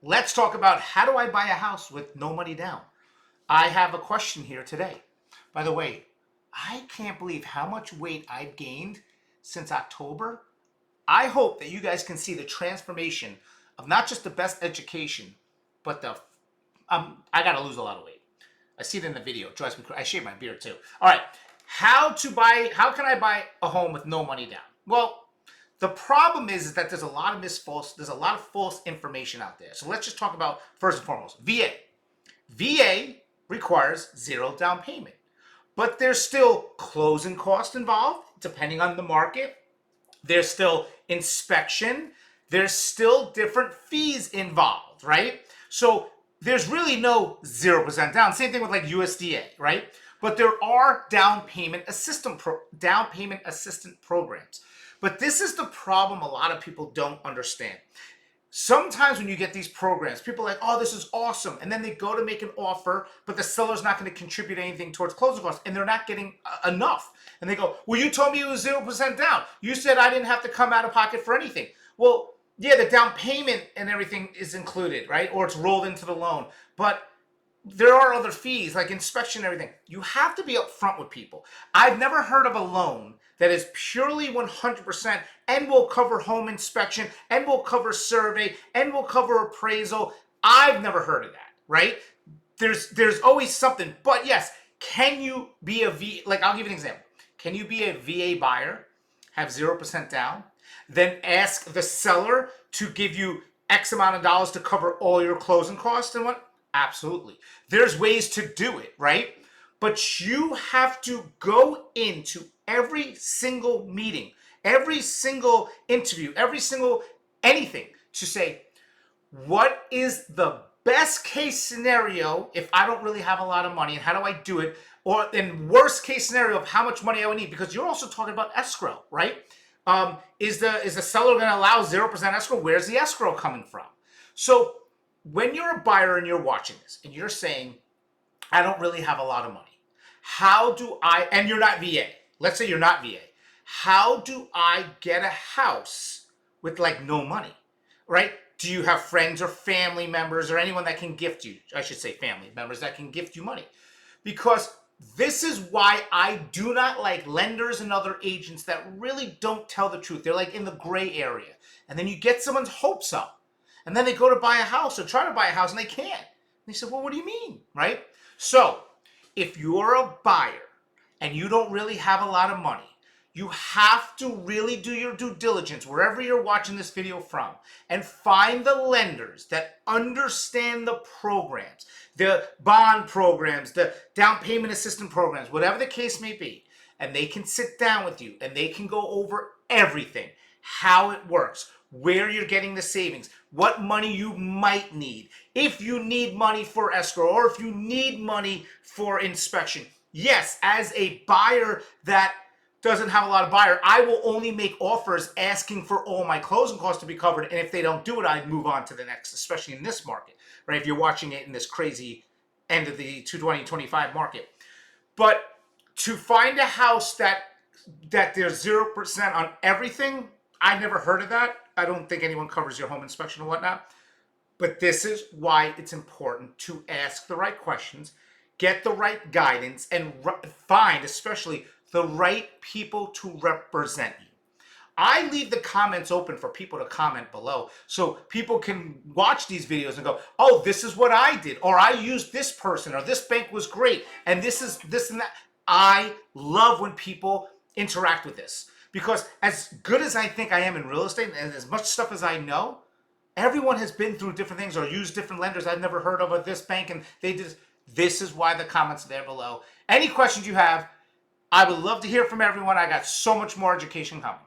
Let's talk about how do I buy a house with no money down? I have a question here today. By the way, I can't believe how much weight I've gained since October. I hope that you guys can see the transformation of not just the best education, but I got to lose a lot of weight. I see it in the video. It drives me crazy. I shave my beard too. All right. How can I buy a home with no money down? Well, the problem is that there's a lot of false information out there. So let's just talk about, first and foremost, VA. VA requires zero down payment, but there's still closing costs involved, depending on the market. There's still inspection. There's still different fees involved, right? So there's really no 0% down. Same thing with like USDA, right? But there are down payment assistant programs. But this is the problem a lot of people don't understand. Sometimes when you get these programs, people are like, oh, this is awesome. And then they go to make an offer, but the seller's not going to contribute anything towards closing costs, and they're not getting enough. And they go, well, you told me it was 0% down. You said I didn't have to come out of pocket for anything. Well, yeah, the down payment and everything is included, right? Or it's rolled into the loan. But there are other fees like inspection and everything. You have to be upfront with people. I've never heard of a loan that is purely 100% and will cover home inspection and will cover survey and will cover appraisal. I've never heard of that, right? There's always something. But yes, can you be I'll give you an example. Can you be a VA buyer, have 0% down, then ask the seller to give you X amount of dollars to cover all your closing costs and what? Absolutely. There's ways to do it, right? But you have to go into every single meeting, every single interview, every single anything to say, what is the best case scenario if I don't really have a lot of money, and how do I do it? Or in worst case scenario of how much money I would need, because you're also talking about escrow, right? Is the seller going to allow 0% escrow? Where's the escrow coming from? So when you're a buyer and you're watching this and you're saying, I don't really have a lot of money. And you're not VA. Let's say you're not VA. How do I get a house with like no money, right? Do you have friends or family members or anyone that can gift you? I should say family members that can gift you money. Because this is why I do not like lenders and other agents that really don't tell the truth. They're like in the gray area. And then you get someone's hopes up. And then they go to buy a house or try to buy a house and they can't. And they say, well, what do you mean, right? So if you're a buyer and you don't really have a lot of money, you have to really do your due diligence wherever you're watching this video from and find the lenders that understand the programs, the bond programs, the down payment assistance programs, whatever the case may be. And they can sit down with you and they can go over everything, how it works, where you're getting the savings, what money you might need, if you need money for escrow or if you need money for inspection. Yes, as a buyer that doesn't have a lot of buyer, I will only make offers asking for all my closing costs to be covered. And if they don't do it, I'd move on to the next, especially in this market, right? If you're watching it in this crazy end of the 2025 market. But to find a house that there's 0% on everything, I've never heard of that. I don't think anyone covers your home inspection or whatnot. But this is why it's important to ask the right questions, get the right guidance, and find especially the right people to represent you. I leave the comments open for people to comment below so people can watch these videos and go, oh, this is what I did, or I used this person, or this bank was great, and this is this and that. I love when people interact with this, because as good as I think I am in real estate and as much stuff as I know, everyone has been through different things or used different lenders I've never heard of at this bank, and they did. This is why the comments are there below. Any questions you have, I would love to hear from everyone. I got so much more education coming.